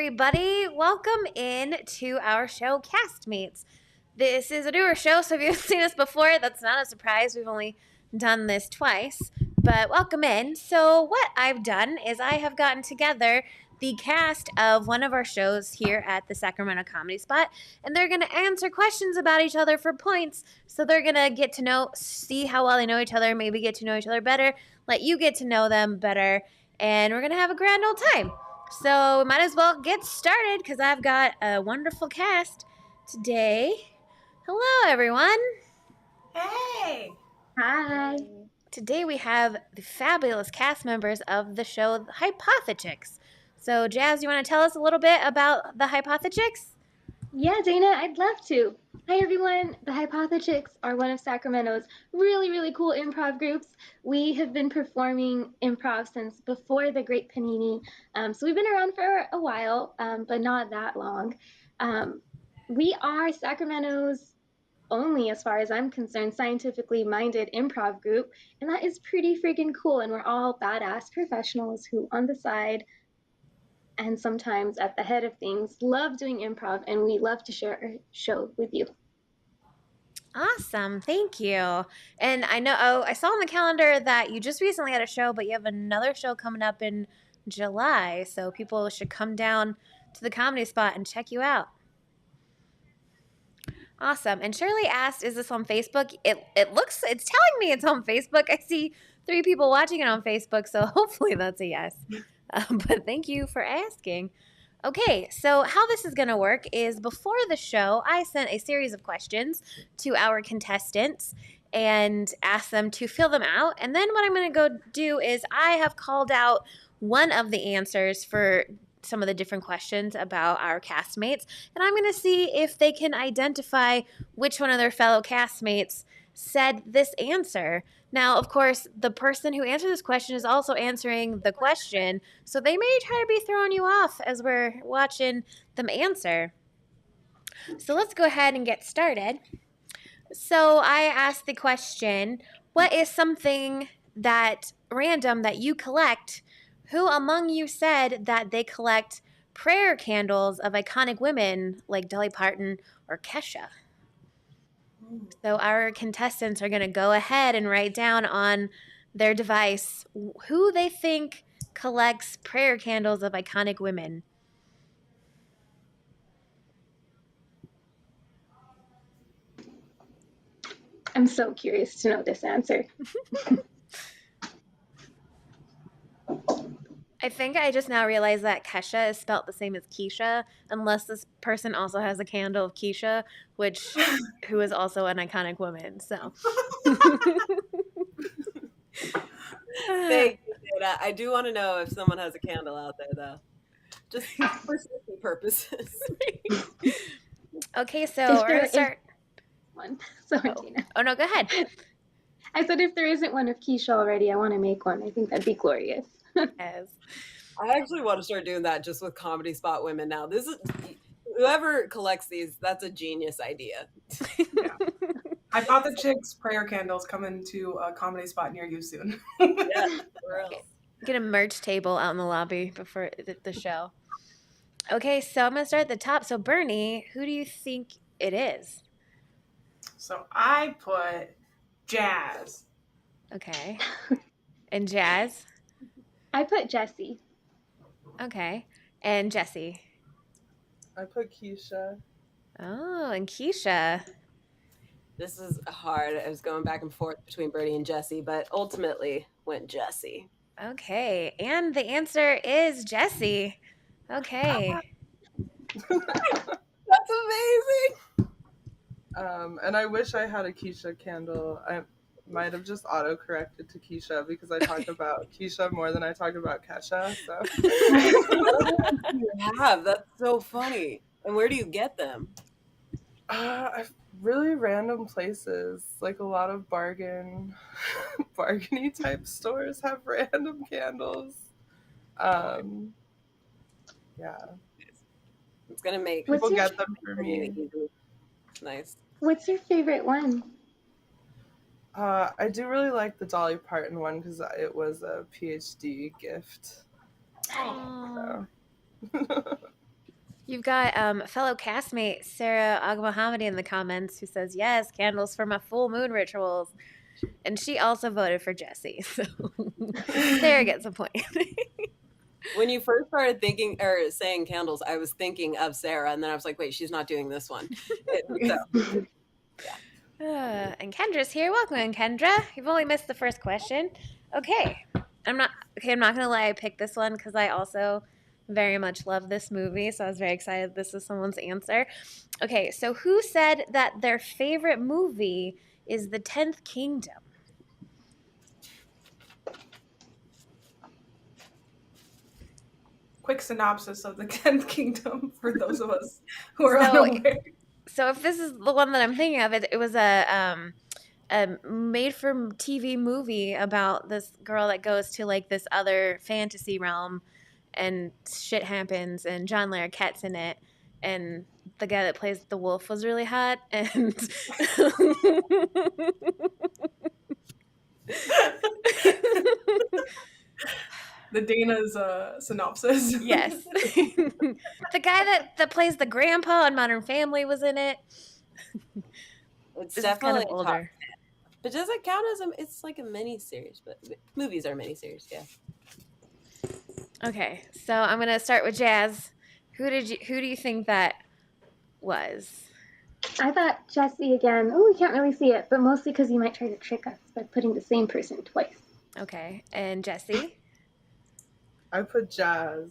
everybody. Welcome in to our show, Castmates. This is a newer show, so if you've seen us before, that's not a surprise. We've only done this twice, but welcome in. So what I've done is I have gotten together the cast of one of our shows here at the Sacramento Comedy Spot, and they're going to answer questions about each other for points. So they're going to get to know, see how well they know each other, maybe get to know each other better, let you get to know them better, and we're going to have a grand old time. So we might as well get started because I've got a wonderful cast today. Hello, everyone. Hey. Hi. Today we have the fabulous cast members of the show HypotheChicks. So, Jazz, you want to tell us a little bit about the HypotheChicks? Yeah, Dayna, I'd love to. Hi, everyone. The HypotheChicks are one of Sacramento's really cool improv groups. We have been performing improv since before the Great Panini. So we've been around for a while, but not that long. We are Sacramento's only, as far as I'm concerned, scientifically minded improv group, and that is pretty freaking cool. And we're all badass professionals who, on the side, and sometimes at the head of things, love doing improv, and we love to share our show with you. Awesome. Thank you. And I know, I saw on the calendar that you just recently had a show, but you have another show coming up in July. So people should come down to the Comedy Spot and check you out. Awesome. And Shirley asked, is this on Facebook? It's telling me it's on Facebook. I see 3 people watching it on Facebook, so hopefully that's a yes. But thank you for asking. Okay, so how this is going to work is before the show, I sent a series of questions to our contestants and asked them to fill them out. And then what I'm going to go do is I have called out one of the answers for some of the different questions about our castmates, and I'm going to see if they can identify which one of their fellow castmates said this answer. Now, of course, the person who answered this question is also answering the question, so they may try to be throwing you off as we're watching them answer. So let's go ahead and get started. So I asked the question, what is something that random that you collect? Who among you said that they collect prayer candles of iconic women like Dolly Parton or Kesha? So our contestants are going to go ahead and write down on their device who they think collects prayer candles of iconic women. I'm so curious to know this answer. I think I just now realized that Kesha is spelt the same as Keisha, unless this person also has a candle of Keisha, who is also an iconic woman. So, Thank you, Dayna. I do want to know if someone has a candle out there, though, just for safety purposes. Okay, so we're gonna start. One. Sorry, Dayna. Oh no, go ahead. I said if there isn't one of Keisha already, I want to make one. I think that'd be glorious. Yes. I actually want to start doing that just with Comedy Spot women now. This is whoever collects these. That's a genius idea. Yeah. HypotheChicks prayer candles coming to a Comedy Spot near you soon. Yeah, Get a merch table out in the lobby before the show. Okay, so I'm gonna start at the top. So Bernie, who do you think it is? So I put Jazz. Okay. And Jazz? I put Jessie. Okay. And Jessie? I put Keisha. Oh, and Keisha. This is hard. I was going back and forth between Bernie and Jessie, but ultimately went Jessie. Okay, and the answer is Jessie. Okay. That's amazing. And I wish I had a Keisha candle. I might have just auto-corrected to Keisha because I talk about Keisha more than I talk about Kesha. So That's so funny. And where do you get them? really random places, like a lot of bargainy type stores have random candles. Yeah. It's gonna make people get them for me. Nice. What's your favorite one? I do really like the Dolly Parton one because it was a PhD gift. Oh. So. You've got fellow castmate Sarah Agmohamady in the comments who says, yes, candles for my full moon rituals. And she also voted for Jesse. So Sarah gets a point. When you first started thinking or saying candles, I was thinking of Sarah, and then I was like, wait, she's not doing this one. And Kendra's here. Welcome, Kendra. You've only missed the first question. Okay. I'm not gonna lie, I picked this one because I also very much love this movie, so I was very excited this is someone's answer. Okay, so who said that their favorite movie is The 10th Kingdom? Quick synopsis of the 10th Kingdom for those of us who are unaware. So if this is the one that I'm thinking of, it was a made-for-TV movie about this girl that goes to like this other fantasy realm, and shit happens, and John Larroquette's in it, and the guy that plays the wolf was really hot, and The Dayna's synopsis. yes, the guy that plays the grandpa on Modern Family was in it. It's This definitely is kind of older. But does it count as it's like a mini series? But movies are mini series, yeah. Okay, so I'm gonna start with Jazz. Who do you think that was? I thought Jesse again. Oh, we can't really see it, but mostly because you might try to trick us by putting the same person twice. Okay, and Jesse? I put Jazz.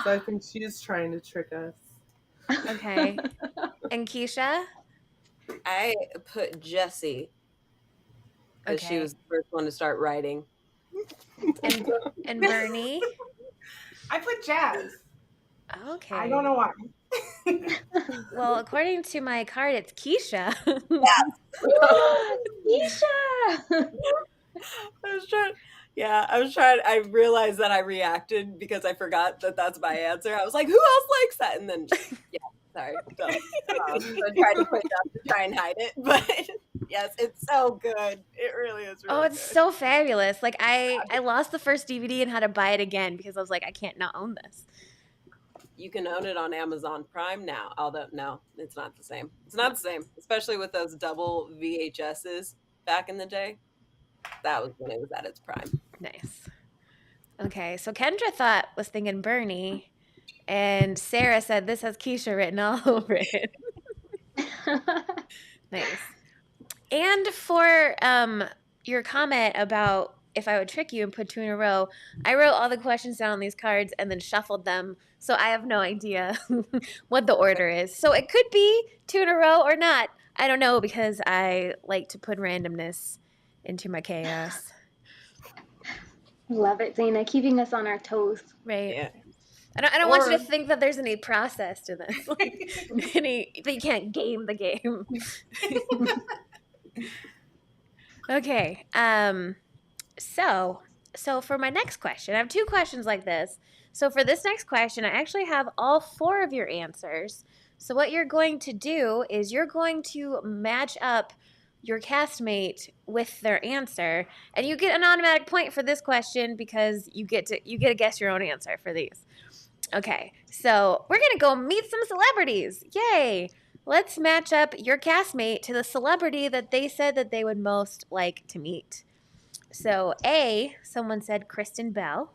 So I think she's trying to trick us. Okay. And Keisha? I put Jessie because she Okay. was the first one to start writing. And Bernie? I put Jazz. Okay. I don't know why. Well, according to my card, it's Keisha. Keisha! I was trying. I realized that I reacted because I forgot that that's my answer. I was like, who else likes that? And then, sorry. So, I tried to put it up to try and hide it. But yes, it's so good. It really is really It's good. so fabulous. Like, I lost the first DVD and had to buy it again because I was like, I can't not own this. You can own it on Amazon Prime now. Although, no, it's not the same. It's not the same, especially with those double VHSs back in the day. That was when it was at its prime. Nice. Okay, so Kendra was thinking Bernie, and Sarah said this has Keisha written all over it. Nice. And for your comment about if I would trick you and put two in a row, I wrote all the questions down on these cards and then shuffled them, so I have no idea what the order is. So it could be two in a row or not. I don't know because I like to put randomness into my chaos. Love it, Dayna, keeping us on our toes. Right. Yeah. I don't want you to think that there's any process to this. Like, that you can't game the game. Okay. So for my next question, I have two questions like this. So for this next question, I actually have all four of your answers. So what you're going to do is you're going to match up your castmate with their answer, and you get an automatic point for this question because you get to guess your own answer for these. Okay, so we're gonna go meet some celebrities. Yay! Let's match up your castmate to the celebrity that they said that they would most like to meet. So A, someone said Kristen Bell.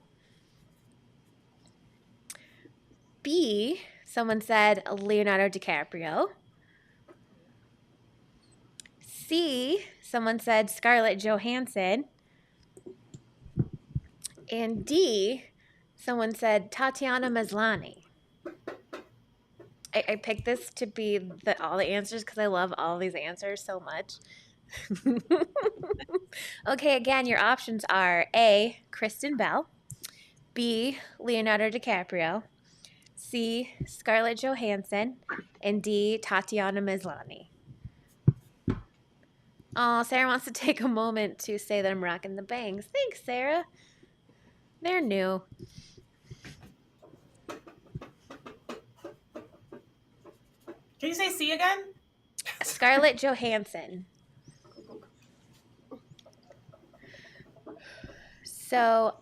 B, someone said Leonardo DiCaprio. C, someone said Scarlett Johansson. And D, someone said Tatiana Maslany. I picked this to be all the answers because I love all these answers so much. Okay, again, your options are A, Kristen Bell. B, Leonardo DiCaprio. C, Scarlett Johansson. And D, Tatiana Maslany. Oh, Sarah wants to take a moment to say that I'm rocking the bangs. Thanks, Sarah. They're new. Can you say C again? Scarlett Johansson. So,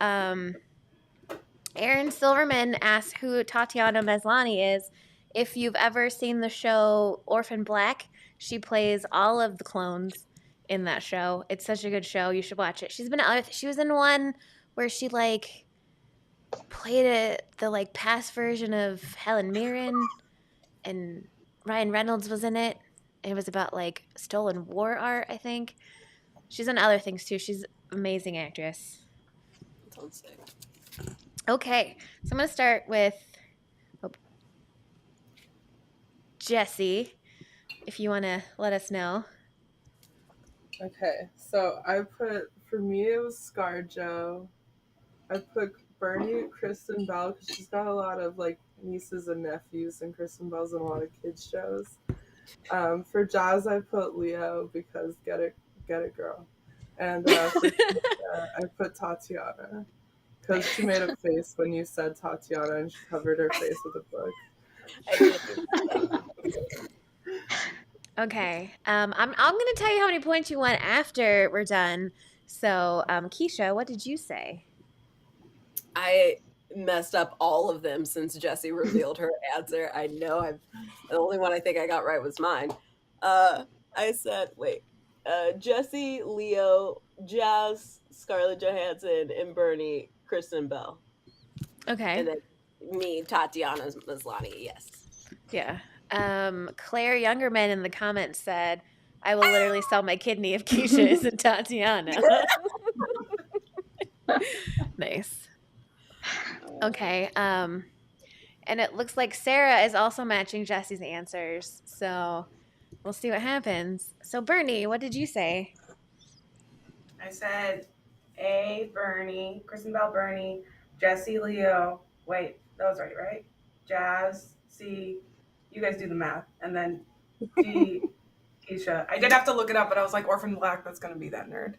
Aaron Silverman asked who Tatiana Maslany is, If you've ever seen the show Orphan Black, she plays all of the clones in that show. It's such a good show. You should watch it. She's been she was in one where she like played the like past version of Helen Mirren, and Ryan Reynolds was in it. It was about like stolen war art, I think. She's in other things too. She's an amazing actress. Sounds sick. Okay, so I'm gonna start with Jesse, if you want to let us know. Okay, so for me it was ScarJo. I put Bernie, Kristen Bell, because she's got a lot of like nieces and nephews, and Kristen Bell's in a lot of kids shows. For Jazz, I put Leo because get it, girl. And for Keisha, I put Tatiana because she made a face when you said Tatiana, and she covered her face with a book. Okay, I'm gonna tell you how many points you won after we're done. So, Keisha, what did you say? I messed up all of them since Jessie revealed her answer. I know the only one I think I got right was mine. I said, Jessie, Leo, Jazz, Scarlett Johansson, and Bernie, Kristen Bell. Okay. And then me, Tatiana Maslany, yes. Yeah. Claire Youngerman in the comments said, I will literally sell my kidney if Keisha isn't Tatiana. Nice. Okay. And it looks like Sarah is also matching Jesse's answers. So we'll see what happens. So Bernie, what did you say? I said A, Bernie, Kristen Bell, Bernie, Jesse, Leo. Wait, that was right? Jazz, C, you guys do the math. And then D, Keisha. I did have to look it up, but I was like, Orphan Black, that's going to be that nerd.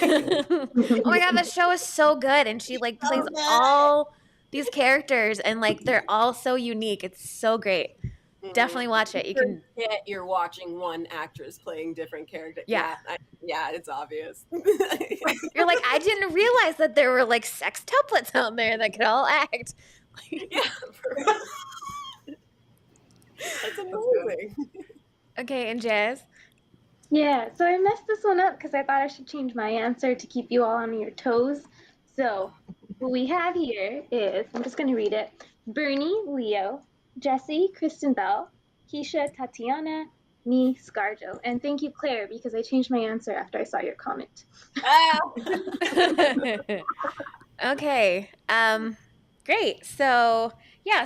Oh my God, that show is so good. And she like plays all these characters and like they're all so unique. It's so great. Definitely watch it. You can forget you're watching one actress playing different characters. Yeah. Yeah, it's obvious. You're like, I didn't realize that there were like sex tuplets out there that could all act. Yeah. That's amazing. Okay, and Jazz? Yeah, so I messed this one up because I thought I should change my answer to keep you all on your toes. So what we have here is, I'm just going to read it, Bernie, Leo, Jesse, Kristen Bell, Keisha, Tatiana, me, ScarJo. And thank you, Claire, because I changed my answer after I saw your comment. Okay. Great. So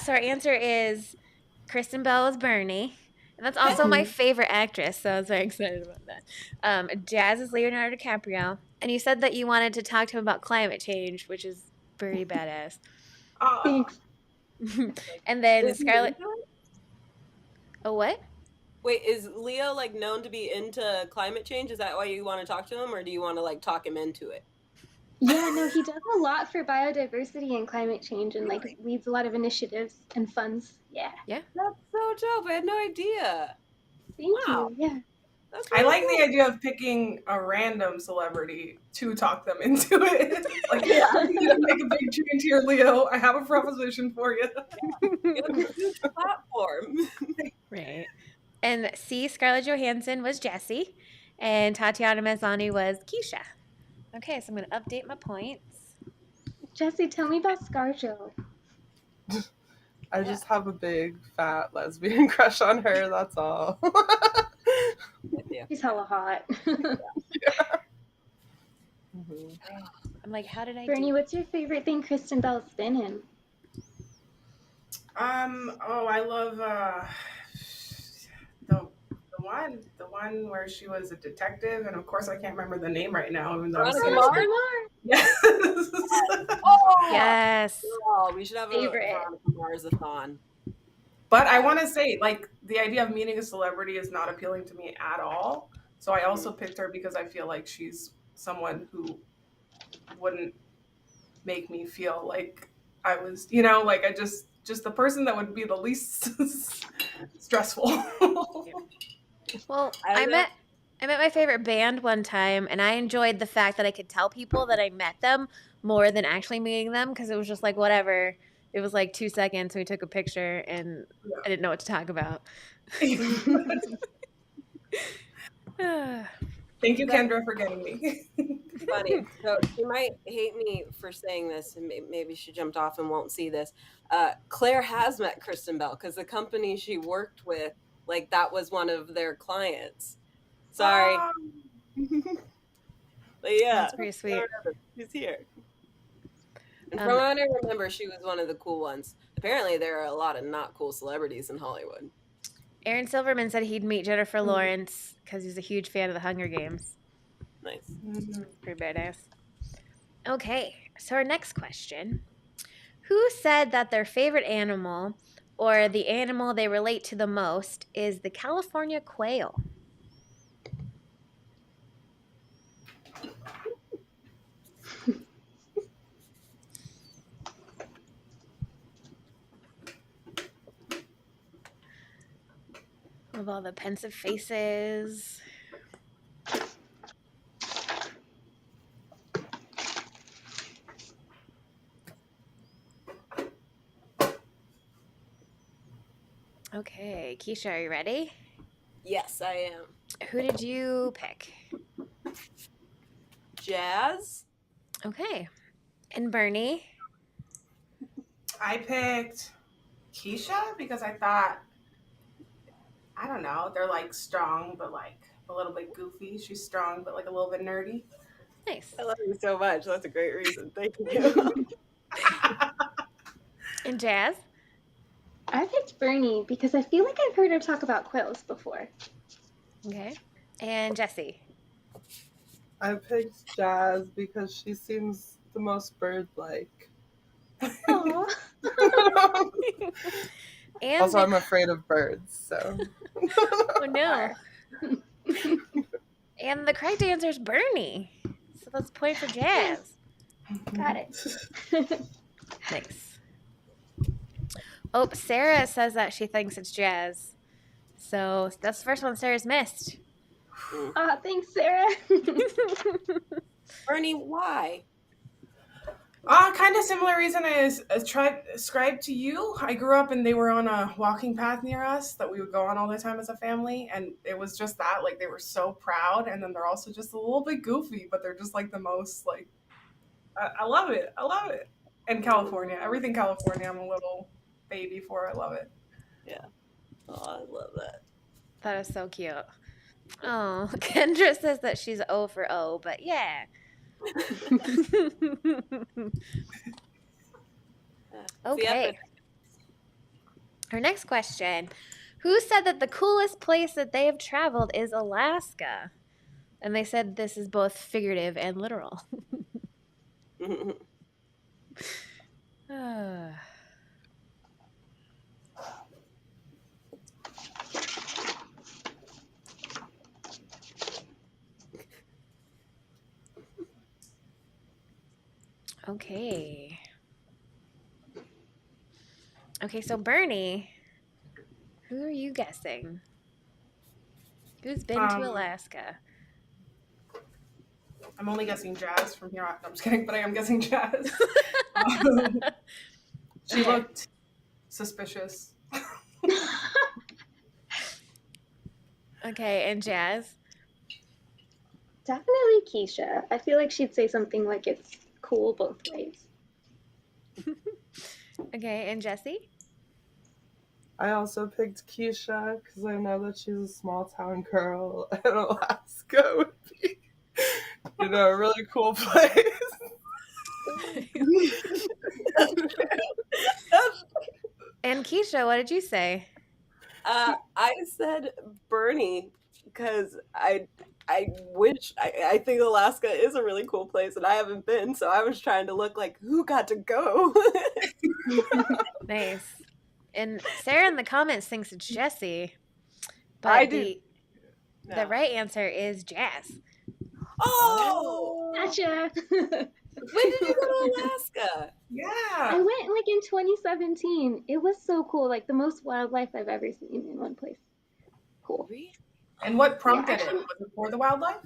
our answer is Kristen Bell is Bernie. And that's also my favorite actress, so I was very excited about that. Jazz is Leonardo DiCaprio. And you said that you wanted to talk to him about climate change, which is pretty badass. Thanks. And then Scarlett. Oh, what? Wait, is Leo like known to be into climate change? Is that why you want to talk to him, or do you want to like talk him into it? Yeah, no, he does a lot for biodiversity and climate change, and like leads a lot of initiatives and funds. Yeah. That's so dope. I had no idea. Thank you. Yeah. I like the idea of picking a random celebrity to talk them into it. Like, I'm going to make a big change here, Leo. I have a proposition for you. Get a huge platform. Right. And C, Scarlett Johansson was Jessie, and Tatiana Maslany was Keisha. Okay, so I'm going to update my points. Jesse, tell me about ScarJo. I just have a big, fat lesbian crush on her, that's all. She's hella hot. I'm like, how did I Bernie, what's your favorite thing Kristen Bell's been in? I love the one where she was a detective, and of course I can't remember the name right now, even though Yes. Yes. Oh, we should have a Veronica Mars-a-thon. But I want to say, like, the idea of meeting a celebrity is not appealing to me at all. So I also picked her because I feel like she's someone who wouldn't make me feel like I was, like I just the person that would be the least stressful. Well, I met my favorite band one time, and I enjoyed the fact that I could tell people that I met them more than actually meeting them, because it was just like, whatever, It was like 2 seconds. We took a picture, and I didn't know what to talk about. Thank you, Kendra, for getting me. Funny. So she might hate me for saying this, and maybe she jumped off and won't see this. Claire has met Kristen Bell because the company she worked with, like that was one of their clients. Sorry. But yeah, That's pretty sweet. She's here. And from what I remember, she was one of the cool ones. Apparently, there are a lot of not cool celebrities in Hollywood. Aaron Silverman said he'd meet Jennifer Lawrence because he's a huge fan of the Hunger Games. Nice. Pretty badass. Okay, so our next question. Who said that their favorite animal, or the animal they relate to the most, is the California quail? Of all the pensive faces. Okay, Keisha, are you ready? Yes, I am. Who did you pick? Jazz. Okay. And Bernie? I picked Keisha because I thought, I don't know, they're like strong, but like a little bit goofy. She's strong, but like a little bit nerdy. Nice. I love you so much. That's a great reason. Thank you. And Jazz? I picked Bernie because I feel like I've heard her talk about quails before. Okay. And Jessie? I picked Jazz because she seems the most bird-like. Aww. And Also, I'm afraid of birds, so. oh no. And the correct answer is Bernie. So that's a point for Jazz. Got it. Nice. Oh, Sarah says that she thinks it's Jazz. So that's the first one Sarah's missed. Aw, thanks, Sarah. Bernie, why? Kind of similar reason I ascribed to you. I grew up and they were on a walking path near us that we would go on all the time as a family. And it was just that, like, they were so proud. And then they're also just a little bit goofy, but they're just like the most, like, I love it. I love it. And California, everything California, I'm a little baby for. I love it. Yeah. Oh, I love that. That is so cute. Oh, Kendra says that she's O for O, but yeah. Okay. Our next question. Who said that the coolest place that they have traveled is Alaska? And they said this is both figurative and literal. Okay. Okay, so Bernie, who are you guessing? Who's been to Alaska? I'm only guessing Jazz from here on. No, I'm just kidding, but I am guessing Jazz. She looked suspicious. Okay, and Jazz? Definitely Keisha. I feel like she'd say something like it's cool both ways. Okay, and Jessie? I also picked Keisha because I know that she's a small town girl, and Alaska would be, a really cool place. And Keisha, what did you say? I said Bernie because I think Alaska is a really cool place and I haven't been, so I was trying to look like who got to go. Nice. And Sarah in the comments thinks it's Jessie. But I do. The right answer is Jazz. Oh! Gotcha. When did you go to Alaska? Yeah. I went like in 2017. It was so cool. Like the most wildlife I've ever seen in one place. Cool. And what prompted Yeah, it? Was it for the wildlife?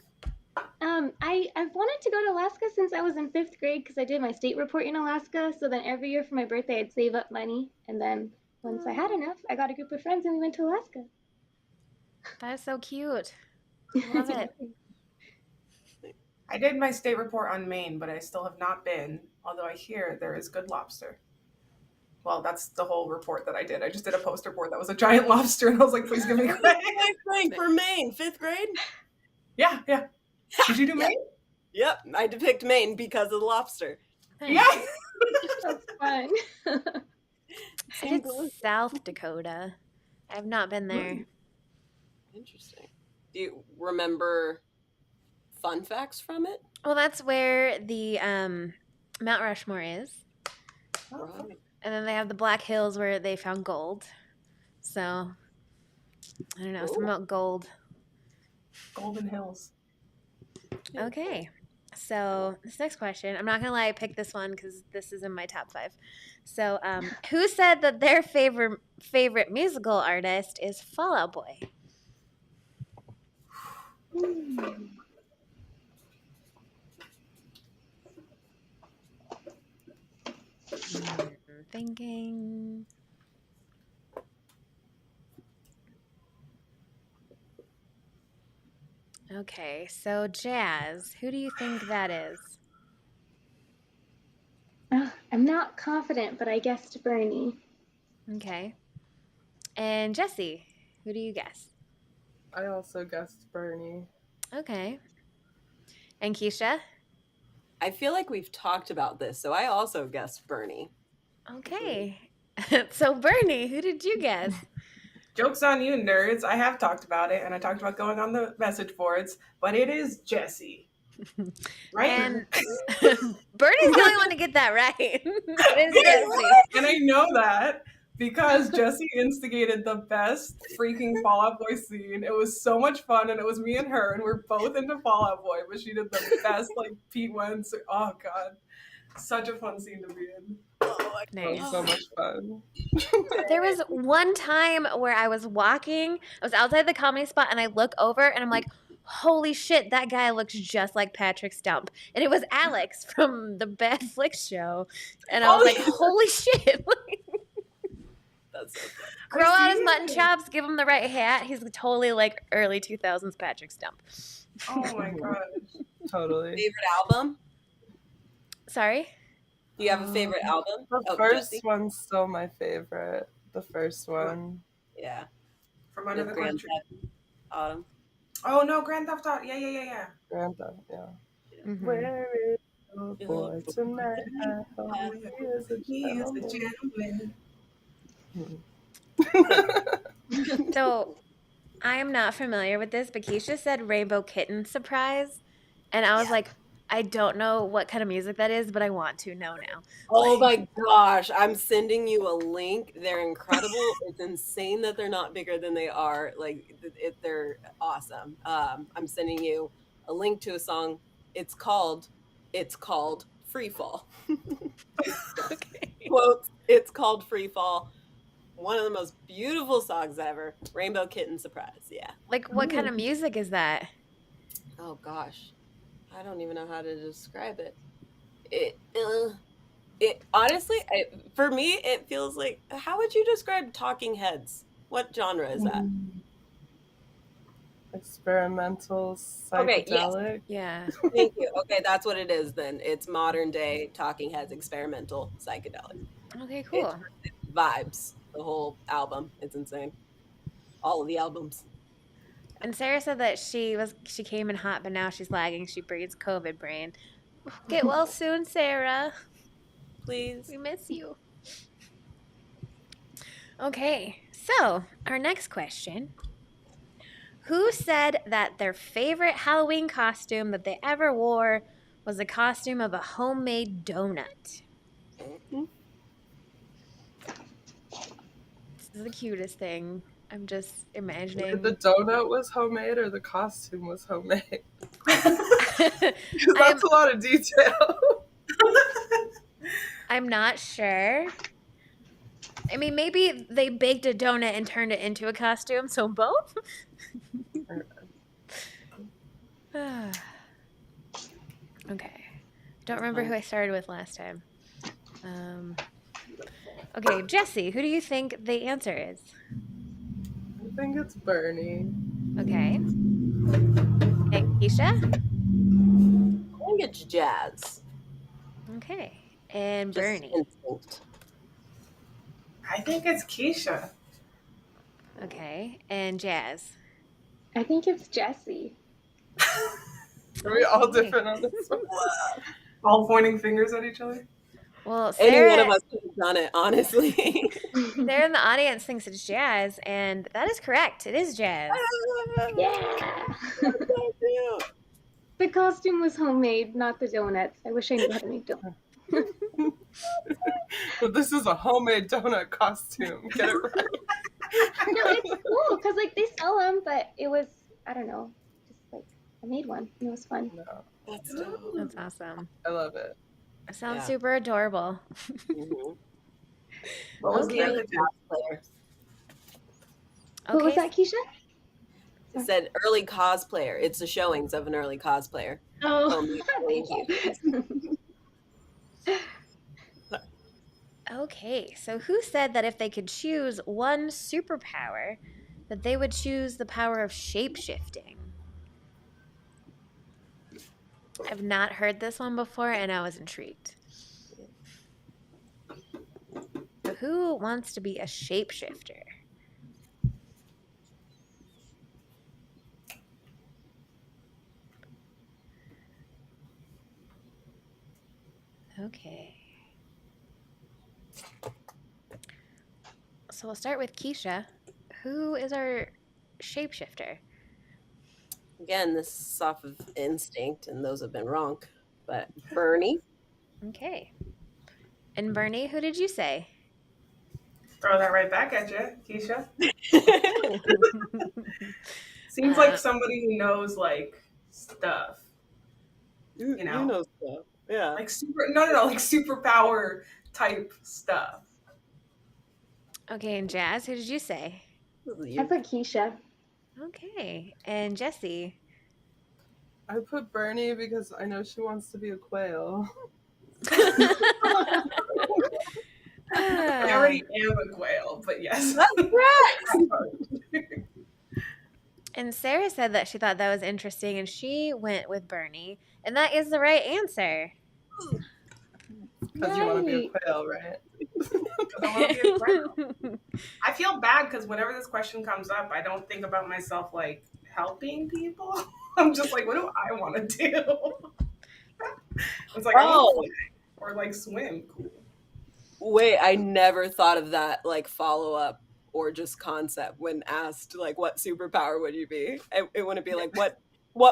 I've wanted to go to Alaska since I was in 5th grade because I did my state report in Alaska. So then every year for my birthday, I'd save up money, and then once I had enough, I got a group of friends and we went to Alaska. That is so cute. Love it. I did my state report on Maine, but I still have not been, although I hear there is good lobster. Well, that's the whole report that I did. I just did a post report that was a giant lobster, and I was like, please give me credit. Wait, for Maine, 5th grade? Yeah. Did you do Maine? Yep, I depict Maine because of the lobster. Yeah. That's fun. I did South Dakota. I've not been there. Interesting. Do you remember fun facts from it? Well, that's where the Mount Rushmore is. Right. And then they have the Black Hills where they found gold. So, I don't know, something about gold. Golden Hills. Okay. So, this next question, I'm not going to lie, I picked this one because this is in my top 5. So, who said that their favorite musical artist is Fall Out Boy? Thinking. Okay, so Jazz, who do you think that is? I'm not confident, but I guessed Bernie. Okay. And Jesse, who do you guess? I also guessed Bernie. Okay. And Keisha? I feel like we've talked about this, so I also guessed Bernie. Okay. So Bernie, who did you guess? Joke's on you, nerds. I have talked about it, and I talked about going on the message boards, but it is Jesse. Right? And Bernie's the only one to get that right. It is Jesse. And I know that because Jesse instigated the best freaking Fall Out Boy scene. It was so much fun, and it was me and her, and we're both into Fall Out Boy, but she did the best, like, Pete Wentz. Oh, God. Such a fun scene to be in. Nice. It was so much fun. There was one time where I was walking, I was outside the Comedy Spot, and I look over, and I'm like, holy shit, that guy looks just like Patrick Stump. And it was Alex from the Bad Flicks show. And I was like, holy shit. That's so fun. Grow out his mutton chops, give him the right hat. He's totally like early 2000s Patrick Stump. Oh, my gosh. Totally. Favorite album? Sorry? Do you have a favorite album? The first Jesse? one's still my favorite. The first one. Yeah. From Under the Grand Country. Theft Autumn. Oh, no, Grand Theft Auto. Yeah. Grand Theft, yeah. Mm-hmm. Where is your boy tonight? Oh, he is a gentleman. So, I am not familiar with this, but Keisha said Rainbow Kitten Surprise. And I was like, I don't know what kind of music that is, but I want to know now. Oh my gosh, I'm sending you a link. They're incredible. It's insane that they're not bigger than they are. Like, they're awesome. I'm sending you a link to a song. It's called Free Fall. Okay. Quote, it's called Free Fall. One of the most beautiful songs ever. Rainbow Kitten Surprise, yeah. Like, what kind of music is that? Oh gosh. I don't even know how to describe it. It honestly, for me, it feels like, how would you describe Talking Heads? What genre is that? Experimental, Okay, yes. psychedelic. Yeah. Thank you. Okay, that's what it is then. It's modern day Talking Heads, experimental, psychedelic. Okay, cool. It's vibes. The whole album. It's insane. All of the albums. And Sarah said that she came in hot, but now she's lagging. She breeds COVID brain. Get well soon, Sarah. Please. We miss you. Okay, so our next question. Who said that their favorite Halloween costume that they ever wore was the costume of a homemade donut? Mm-hmm. This is the cutest thing. I'm just imagining. The donut was homemade or the costume was homemade? That's That's a lot of detail. I'm not sure. I mean, maybe they baked a donut and turned it into a costume, so both? Don't remember who I started with last time. Okay, Jesse, who do you think the answer is? I think it's Bernie. Okay. And Keisha? I think it's Jazz. Okay. And Just Bernie? instinct. I think it's Keisha. Okay. And Jazz? I think it's Jessie. Are we all Okay. different on this one? All pointing fingers at each other. Well, Any one of Sarah, us could have done it, honestly. Sarah in the audience thinks it's Jazz, and that is correct. It is Jazz. Yeah. The costume was homemade, not the donuts. I wish I knew how to make donuts. But this is a homemade donut costume. Get it right. No, it's cool because like they sell them, but it was, I don't know, just like I made one. It was fun. No, That's dope. That's awesome. I love it. It sounds Yeah. super adorable. Mhm. What was Okay. the other two? Cosplayer. What was that, Keisha? It said early cosplayer. It's the showings of an early cosplayer. Oh, Thank you. Okay, so who said that if they could choose one superpower, that they would choose the power of shape-shifting? I've not heard this one before, and I was intrigued. So who wants to be a shapeshifter? Okay. So we'll start with Keisha. Who is our shapeshifter? Again, this is off of instinct, and those have been wrong. But Bernie. Okay. And Bernie, who did you say? Throw that right back at you, Keisha. Seems like somebody who knows like stuff. You know. know stuff. Yeah. Like like superpower type stuff. Okay, and Jazz, who did you say? I put Keisha. Okay, and Jesse. I put Bernie because I know she wants to be a quail. I already am a quail, but yes. And Sarah said that she thought that was interesting, and she went with Bernie, and that is the right answer. Because you want to be a quail, right? I wanna be a quail. I feel bad because whenever this question comes up, I don't think about myself like helping people. I'm just like, what do I want to do? It's like, I wanna fly or like swim. Cool. Wait, I never thought of that like follow up or just concept when asked like what superpower would you be? It wouldn't be like what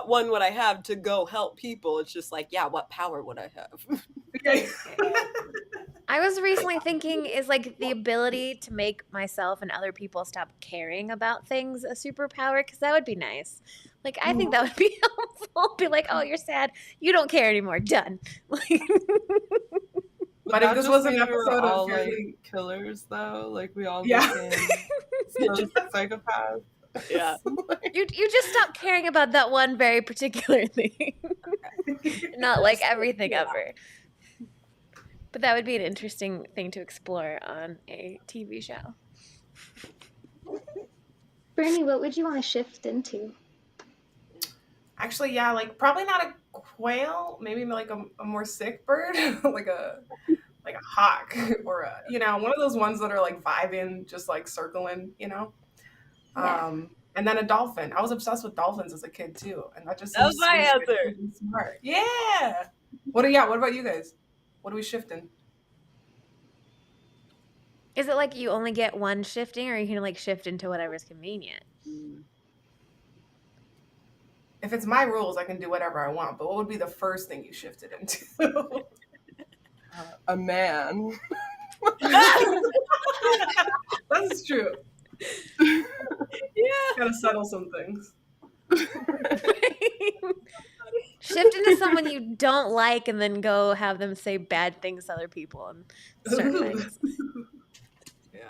one would I have to go help people? It's just like, yeah, what power would I have? Okay. I was recently thinking, is like the ability to make myself and other people stop caring about things a superpower? Because that would be nice. Like, I think that would be helpful. Be like, oh, you're sad. You don't care anymore. Done. Like, But if this was an we were episode all of like Fury, killers, though, like we all Yeah. became psychopaths. Yeah. you just stop caring about that one very particular thing. Not like everything ever. But that would be an interesting thing to explore on a TV show. Bernie, what would you want to shift into? actually, yeah, like probably not a quail, maybe like a more sick bird, like a hawk or one of those ones that are like vibing, just like circling, Yeah. And then a dolphin. I was obsessed with dolphins as a kid too, and that just That was seems my so answer. sick and smart. Yeah. What about you guys? What are we shifting? Is it like you only get one shifting, or you can like shift into whatever's convenient? If it's my rules, I can do whatever I want. But what would be the first thing you shifted into? A man. That's true. Yeah. Gotta settle some things. Shift into someone you don't like, and then go have them say bad things to other people and start things. Yeah.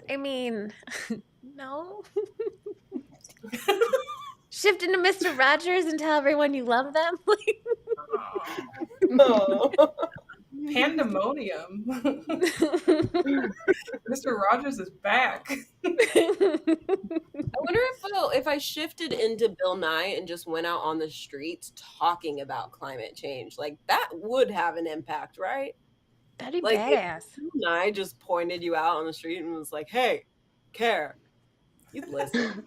I mean, no. shift into Mr. Rogers and tell everyone you love them? No. Pandemonium. Mr. Rogers is back. I wonder if I shifted into Bill Nye and just went out on the streets talking about climate change, like that would have an impact, right? That'd be Like badass. if Bill Nye just pointed you out on the street and was like, "Hey, care," you'd listen.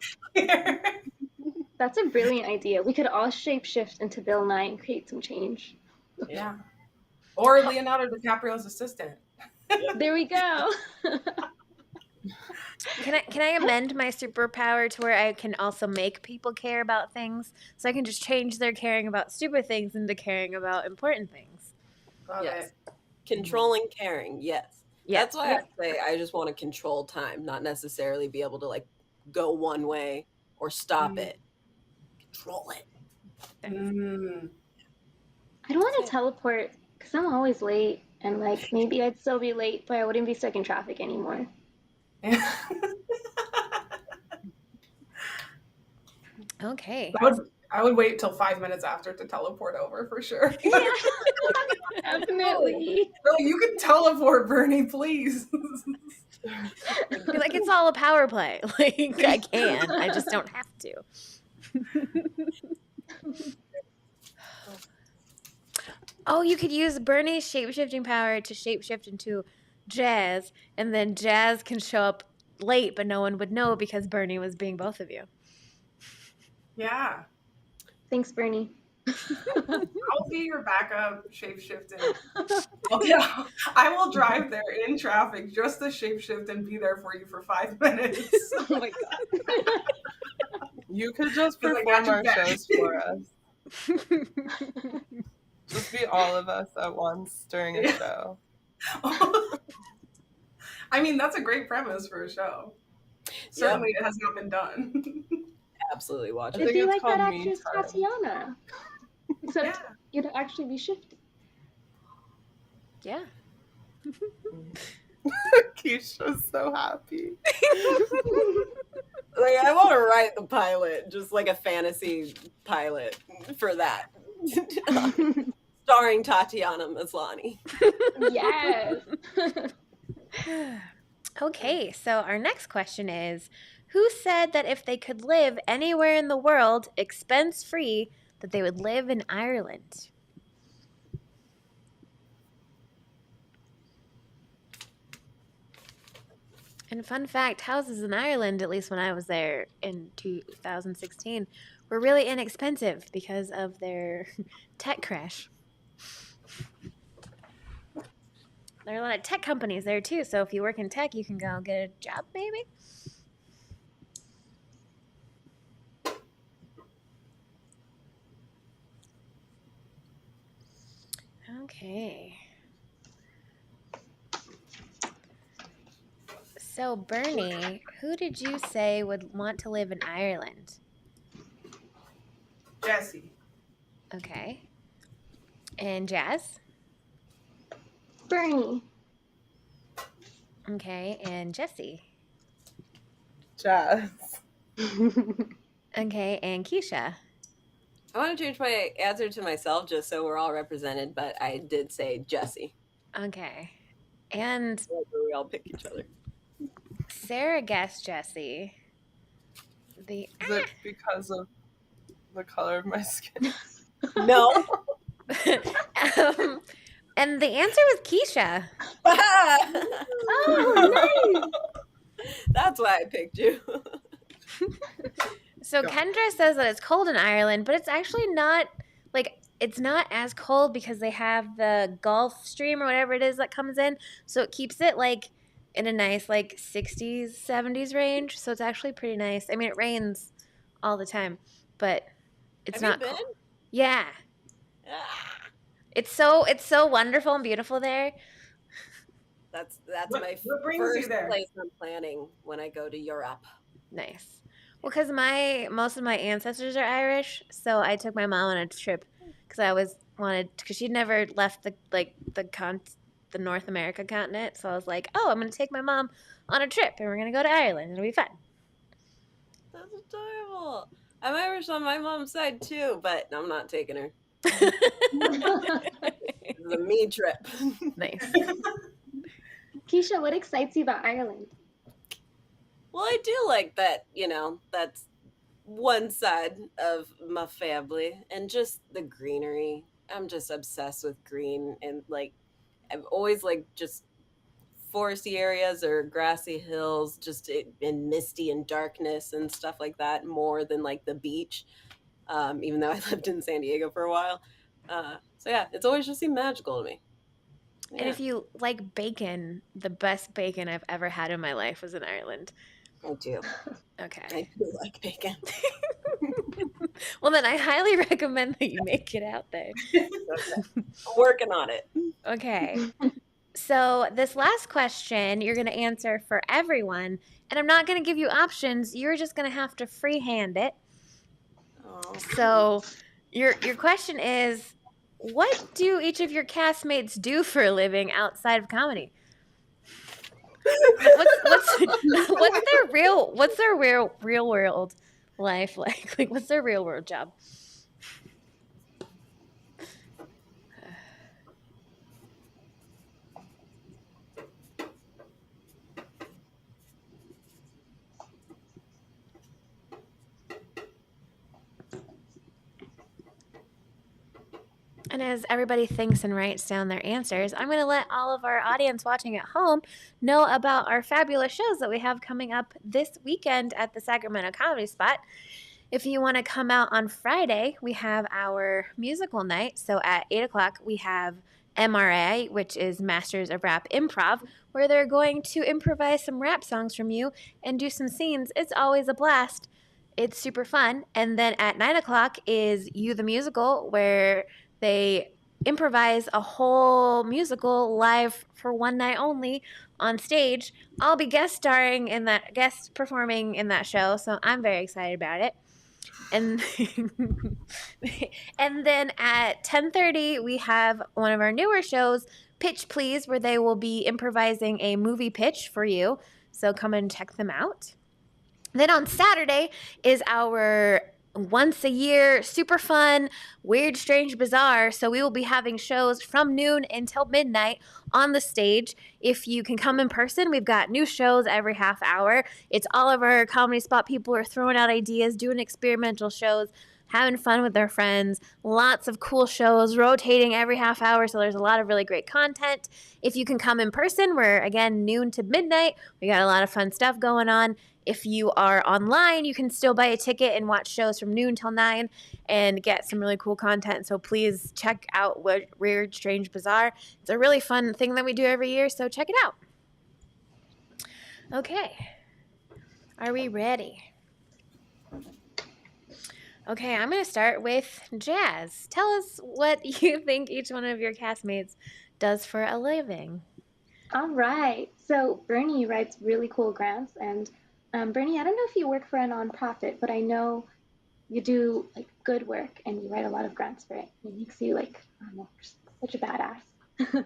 That's a brilliant idea. We could all shapeshift into Bill Nye and create some change. Yeah. Or Leonardo DiCaprio's assistant. There we go. Can I amend my superpower to where I can also make people care about things? So I can just change their caring about stupid things into caring about important things. Love Yes. it. Controlling caring, yes. Yeah. That's why I say I just want to control time, not necessarily be able to like go one way or stop it. Control it. Mm. I don't want to teleport because I'm always late, and like maybe I'd still be late, but I wouldn't be stuck in traffic anymore. Okay. I would wait till 5 minutes after to teleport over for sure. Yeah, definitely. Like, you can teleport, Bernie, please. Be like, it's all a power play. Like, I can. I just don't have to. Oh, you could use Bernie's shapeshifting power to shapeshift into Jazz, and then Jazz can show up late, but no one would know because Bernie was being both of you. Yeah. Thanks, Bernie. I'll be your backup shapeshifting. Yeah, I will drive there in traffic just to shapeshift and be there for you for 5 minutes. Oh my god. You could just Because I got perform your our back. shows for us. Just be all of us at once during a show. I mean, that's a great premise for a show. Certainly, it has not been done. Absolutely watch It'd it. be it's like that called Me actress Time. Tatiana. Except Yeah. you'd actually be shifted. Yeah. Keisha's so happy. Like I want to write the pilot, just like a fantasy pilot for that. Starring Tatiana Maslany. Yes. Okay, so our next question is, who said that if they could live anywhere in the world, expense-free, that they would live in Ireland? And fun fact, houses in Ireland, at least when I was there in 2016, were really inexpensive because of their tech crash. There are a lot of tech companies there too, so if you work in tech, you can go get a job, maybe? Okay. So, Bernie, who did you say would want to live in Ireland? Jesse. Okay. And Jazz? Bernie. Okay. And Jesse? Jazz. Okay. And Keisha? I want to change my answer to myself just so we're all represented, but I did say Jesse. Okay. And We all pick each other. Sarah guessed Jesse. Is it because of the color of my skin? No. And the answer was Keisha. Oh, nice. That's why I picked you. So Kendra says that it's cold in Ireland, but it's actually not, like, it's not as cold because they have the Gulf Stream or whatever it is that comes in. So it keeps it, like, in a nice, like, 60s, 70s range. So it's actually pretty nice. I mean, it rains all the time, but it's Have not you been? cold. Yeah. Ah, It's so wonderful and beautiful there. that's What brings you first there? place I'm planning when I go to Europe. Nice. Well, because most of my ancestors are Irish, so I took my mom on a trip because I always wanted, because she'd never left the North America continent. So I was like, oh, I'm going to take my mom on a trip and we're going to go to Ireland. It'll be fun. That's adorable. I'm Irish on my mom's side too, but I'm not taking her. This is a me trip. Nice. Keisha, what excites you about Ireland? Well, I do like that, that's one side of my family and just the greenery. I'm just obsessed with green and like I've always like just foresty areas or grassy hills, just in misty and darkness and stuff like that, more than like the beach. Even though I lived in San Diego for a while. So yeah, it's always just seemed magical to me. Yeah. And if you like bacon, the best bacon I've ever had in my life was in Ireland. I do. Okay. I do like bacon. Well, then I highly recommend that you make it out there. Okay. I'm working on it. Okay. So this last question you're going to answer for everyone, and I'm not going to give you options. You're just going to have to freehand it. Oh. So your question is, what do each of your castmates do for a living outside of comedy? What's their real world life like? Like, what's their real world job? And as everybody thinks and writes down their answers, I'm going to let all of our audience watching at home know about our fabulous shows that we have coming up this weekend at the Sacramento Comedy Spot. If you want to come out on Friday, we have our musical night. So at 8 o'clock, we have MRA, which is Masters of Rap Improv, where they're going to improvise some rap songs from you and do some scenes. It's always a blast. It's super fun. And then at 9 o'clock is You the Musical, where they improvise a whole musical live for one night only on stage. I'll be guest performing in that show, so I'm very excited about it. And and then at 10:30 we have one of our newer shows, Pitch Please, where they will be improvising a movie pitch for you. So come and check them out. Then on Saturday is our once a year, super fun, weird, strange, bizarre. So we will be having shows from noon until midnight on the stage. If you can come in person, we've got new shows every half hour. It's all of our Comedy Spot people are throwing out ideas, doing experimental shows, having fun with their friends. Lots of cool shows rotating every half hour. So there's a lot of really great content. If you can come in person, we're again noon to midnight. We got a lot of fun stuff going on. If you are online, you can still buy a ticket and watch shows from noon till 9 and get some really cool content. So please check out Weird, Strange, Bizarre. It's a really fun thing that we do every year, so check it out. Okay. Are we ready? Okay, I'm going to start with Jazz. Tell us what you think each one of your castmates does for a living. All right. So Bernie writes really cool grants, and Bernie, I don't know if you work for a nonprofit, but I know you do like good work and you write a lot of grants for it. It makes you like, I don't know, just such a badass.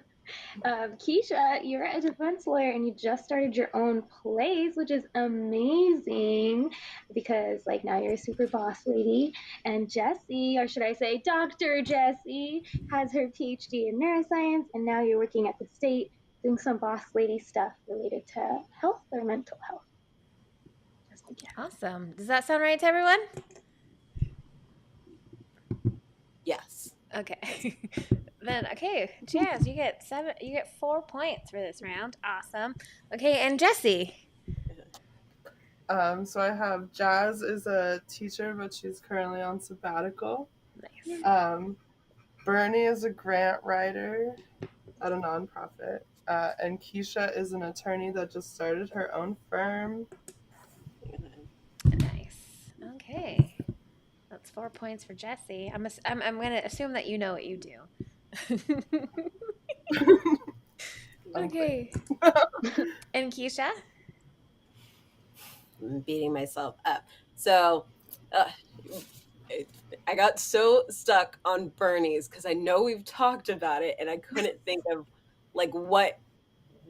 Keisha, you're a defense lawyer and you just started your own plays, which is amazing because like now you're a super boss lady. And Jessie, or should I say Dr. Jessie, has her PhD in neuroscience, and now you're working at the state doing some boss lady stuff related to health or mental health. Awesome. Does that sound right to everyone? Yes. Okay. Then Jazz, you get 4 points for this round. Awesome. Okay, and Jessie. So I have Jazz is a teacher, but she's currently on sabbatical. Nice. Bernie is a grant writer at a nonprofit. And Keisha is an attorney that just started her own firm. Nice. Okay. That's 4 points for Jessie. I'm going to assume that you know what you do. Okay. And Keisha? I'm beating myself up. So I got so stuck on Bernie's because I know we've talked about it and I couldn't think of like what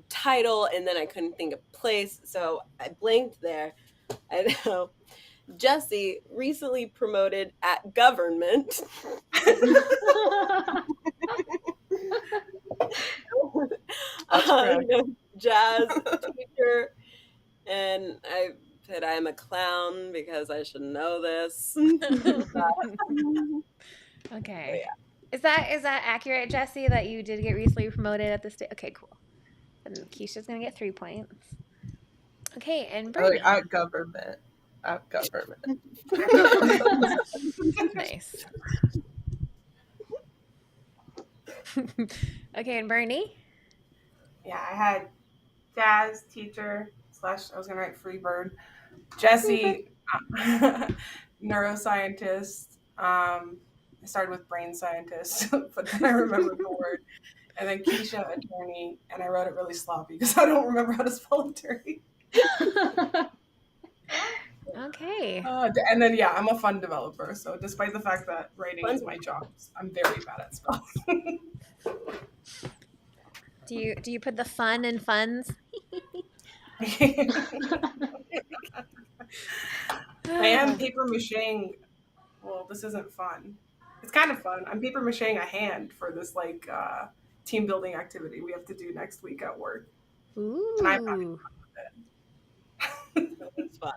title, and then I couldn't think of place. So I blanked there. I know. Jesse recently promoted at government. Jazz teacher, and I said I am a clown because I should know this. Okay. Yeah. Is that accurate, Jesse, that you did get recently promoted at this state? Okay, cool. And Keisha's gonna get 3 points. Okay, and Brittany. At government. At government. Nice. Okay, and Bernie. Yeah, I had Jazz teacher / I was gonna write Freebird. Jesse, neuroscientist. I started with brain scientist, but then I remembered the word. And then Keisha, attorney, and I wrote it really sloppy because I don't remember how to spell attorney. Okay. And then I'm a fun developer. So despite the fact that writing is my job, I'm very bad at spelling. Do you put the fun in funds? I am paper macheing. Well, this isn't fun. It's kind of fun. I'm paper macheing a hand for this team building activity we have to do next week at work. Ooh. And I'm having fun with it. It's fun.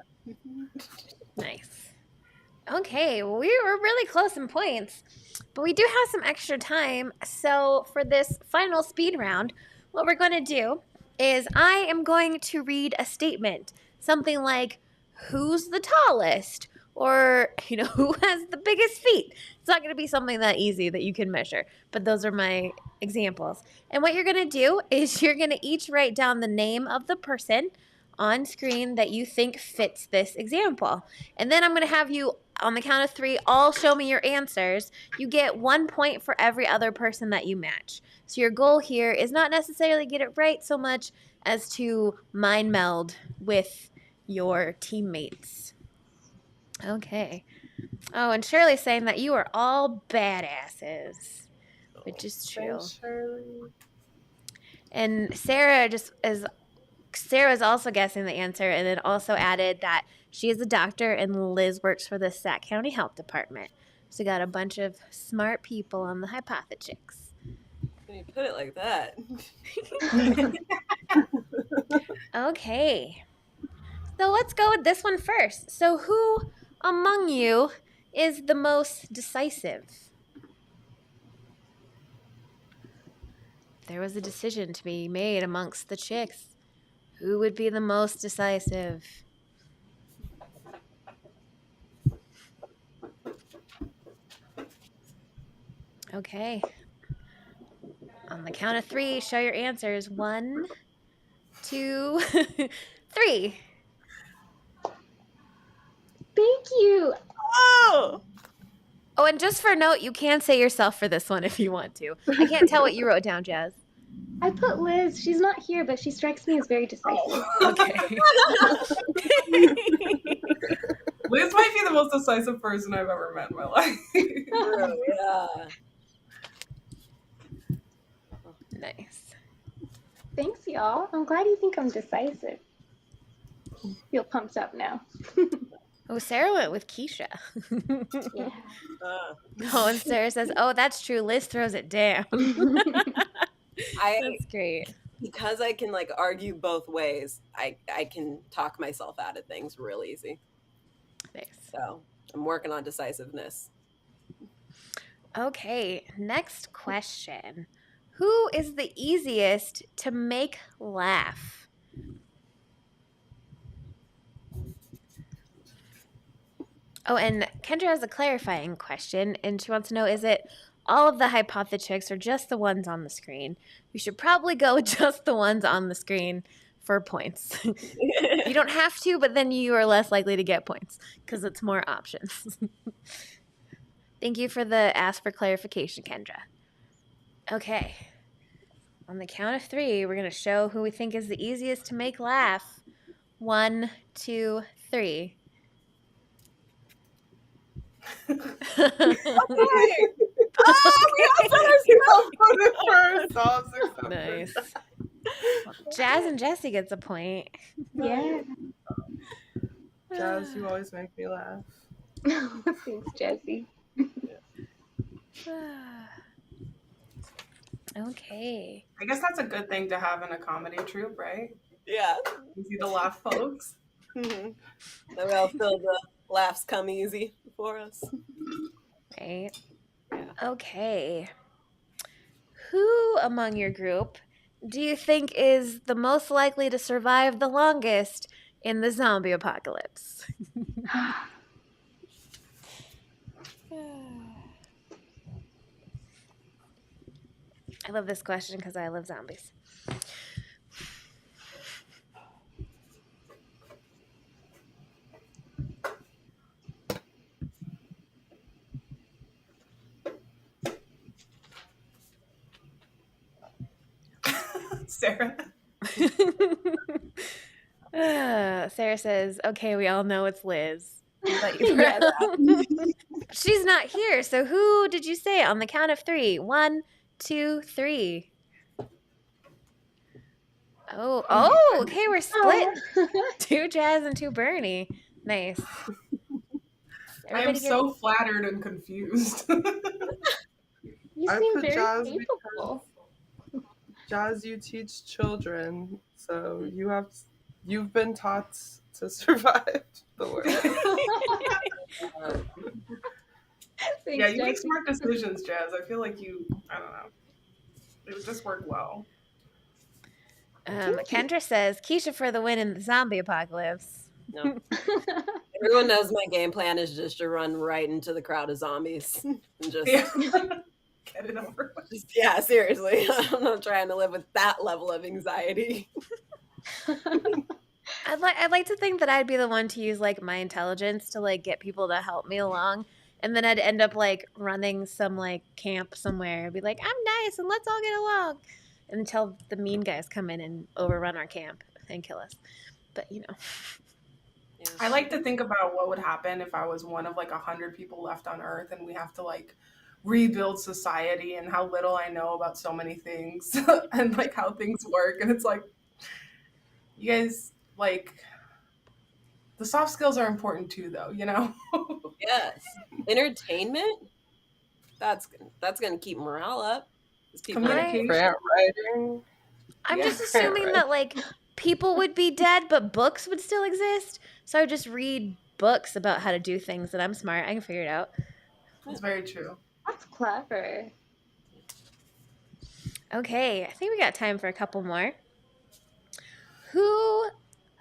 Nice. Okay, well, we were really close in points, but we do have some extra time. So for this final speed round, what we're going to do is I am going to read a statement, something like, who's the tallest? Or, who has the biggest feet? It's not going to be something that easy that you can measure, but those are my examples. And what you're going to do is you're going to each write down the name of the person on screen that you think fits this example. And then I'm going to have you, on the count of 3, all show me your answers. You get 1 point for every other person that you match. So your goal here is not necessarily get it right so much as to mind meld with your teammates. Okay. Oh, and Shirley's saying that you are all badasses, which is true. And Sarah's also guessing the answer, and then also added that she is a doctor and Liz works for the Sac County Health Department. So got a bunch of smart people on the HypotheChicks. When you put it like that. Okay. So let's go with this one first. So who among you is the most decisive? There was a decision to be made amongst the chicks. Who would be the most decisive? Okay. On the count of 3, show your answers. 1, 2, 3. Thank you. Oh! Oh, and just for note, you can say yourself for this one if you want to. I can't tell what you wrote down, Jazz. I put Liz. She's not here, but she strikes me as very decisive. Okay. Liz might be the most decisive person I've ever met in my life. Oh, yeah. Nice. Thanks, y'all. I'm glad you think I'm decisive. Feel pumped up now. Oh, Sarah went with Keisha. Yeah. Oh, and Sarah says, oh, that's true. Liz throws it down. That's great. Because I can argue both ways, I can talk myself out of things real easy. Nice. So I'm working on decisiveness. Okay, next question. Who is the easiest to make laugh? Oh, and Kendra has a clarifying question, and she wants to know, is it all of the HypotheChicks or just the ones on the screen? We should probably go with just the ones on the screen for points. You don't have to, but then you are less likely to get points because it's more options. Thank you for the ask for clarification, Kendra. Okay. On the count of 3, we're going to show who we think is the easiest to make laugh. 1, 2, 3. Nice. Jazz and Jesse gets a point. Yeah. Jazz, you always make me laugh. Thanks, Jesse. Okay. I guess that's a good thing to have in a comedy troupe, right? Yeah. Easy to laugh, folks. Mhm. So we all feel the laughs come easy for us. Right. Yeah. Okay. Who among your group do you think is the most likely to survive the longest in the zombie apocalypse? I love this question because I love zombies. Sarah. Sarah says, okay, we all know it's Liz. But Yes. she's not here. So who did you say on the count of 3? 1, 2, 3. Oh, okay, we're split. 2 Jazz and 2 Bernie. Nice. I am Everybody so flattered and confused. You I seem put very Jazz capable. Jazz, you teach children, so you've been taught to survive the world. Thanks, Yeah, you make Jesse. smart decisions, Jazz. I feel like I don't know. It would just work well. Kendra says, Keisha for the win in the zombie apocalypse. No. Everyone knows my game plan is just to run right into the crowd of zombies and just Get it over with. yeah, seriously. I'm not trying to live with that level of anxiety. I'd like to think that I'd be the one to use like my intelligence to like get people to help me along, and then I'd end up like running some like camp somewhere. I'd be like, I'm nice and let's all get along, until the mean guys come in and overrun our camp and kill us. But you know, Yeah. I like to think about what would happen if I was one of like 100 people left on Earth and we have to like rebuild society, and how little I know about so many things and like how things work. And it's like, you guys, like, the soft skills are important too, though, you know? Yes. Entertainment? That's gonna keep morale up. 'Cause people- Communication. Grant writing. I'm Yeah. just assuming that like people would be dead, but books would still exist. So I would just read books about how to do things, and I'm smart. I can figure it out. It's very true. That's clever. Okay, I think we got time for a couple more. Who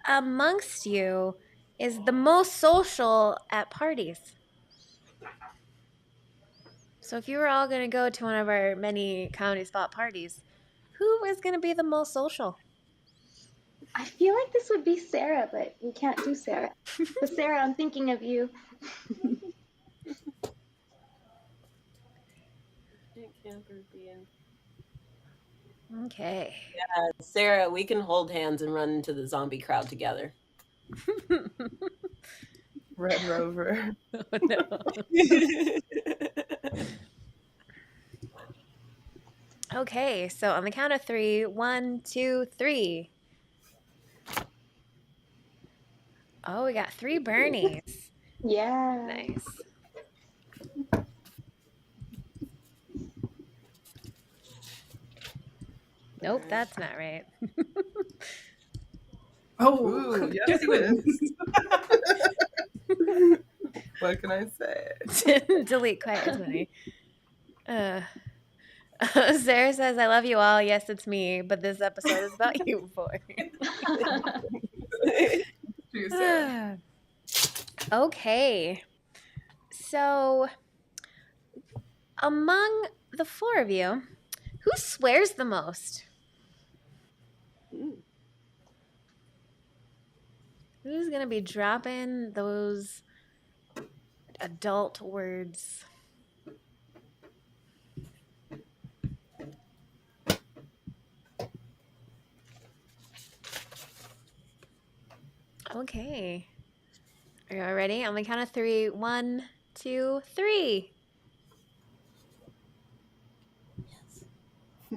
amongst you is the most social at parties? So if you were all going to go to one of our many Comedy Spot parties, who is going to be the most social? I feel like this would be Sarah, but we can't do Sarah. But Sarah, I'm thinking of you. Okay. Sarah, we can hold hands and run into the zombie crowd together. Red Rover. Oh, no. Okay, so on the count of 3, 1, 2, 3. Oh, we got 3 Bernies. Yeah. Nice. Nope, that's not right. Oh, Ooh, yes, it is. What can I say? Delete quiet as many. Sarah says, I love you all. Yes, it's me, but this episode is about you four. true, Sarah. Okay. So, among the 4 of you, who swears the most? Who's going to be dropping those adult words? Okay. Are you all ready? On the count of 3. 1, 2, 3. Yes.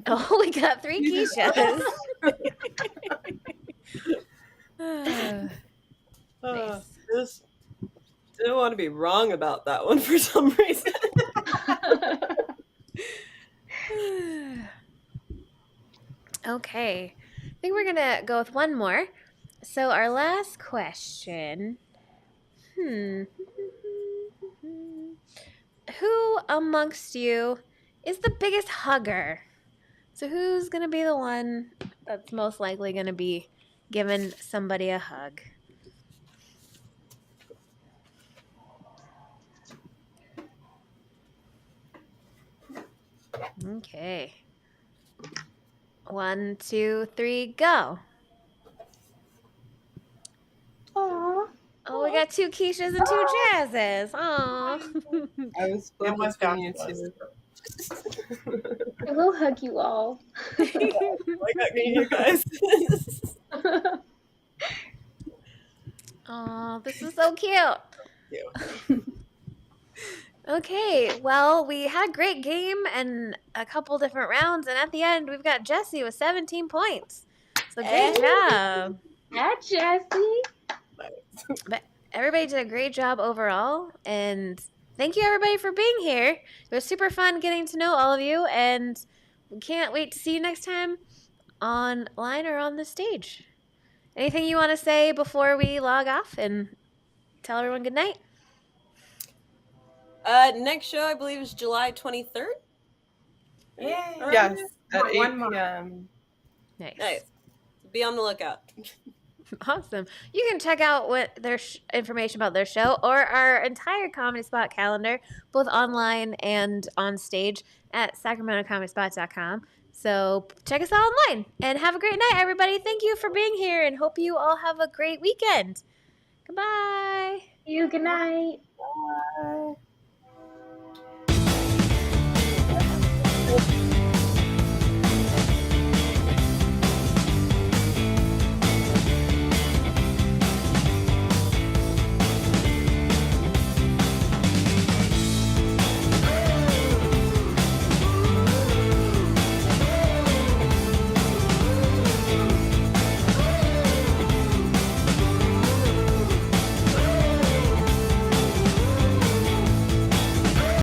Oh, we got 3 Keishas. Nice. This want to be wrong about that one for some reason. Okay. I think we're going to go with one more. So our last question. Who amongst you is the biggest hugger? So who's going to be the one that's most likely going to be giving somebody a hug? Okay. 1, 2, 3, go. Aww. Oh, we got 2 Keishas and 2 Jazzes. Aw. I was split It was between you fabulous. two. I will hug you all. Like you guys. Aw, this is so cute. Okay, well, we had a great game and a couple different rounds, and at the end, we've got Jessie with 17 points. So great job. Yeah, Jessie. But everybody did a great job overall, and thank you everybody for being here. It was super fun getting to know all of you, and we can't wait to see you next time online or on the stage. Anything you want to say before we log off and tell everyone good night? Next show, I believe, is July 23rd. Yay. Yes, at 8 One month. p.m. Nice. Be on the lookout. Awesome. You can check out what their information about their show or our entire Comedy Spot calendar, both online and on stage, at sacramentocomedyspot.com. So check us out online and have a great night, everybody. Thank you for being here and hope you all have a great weekend. Goodbye. You, good night. Bye.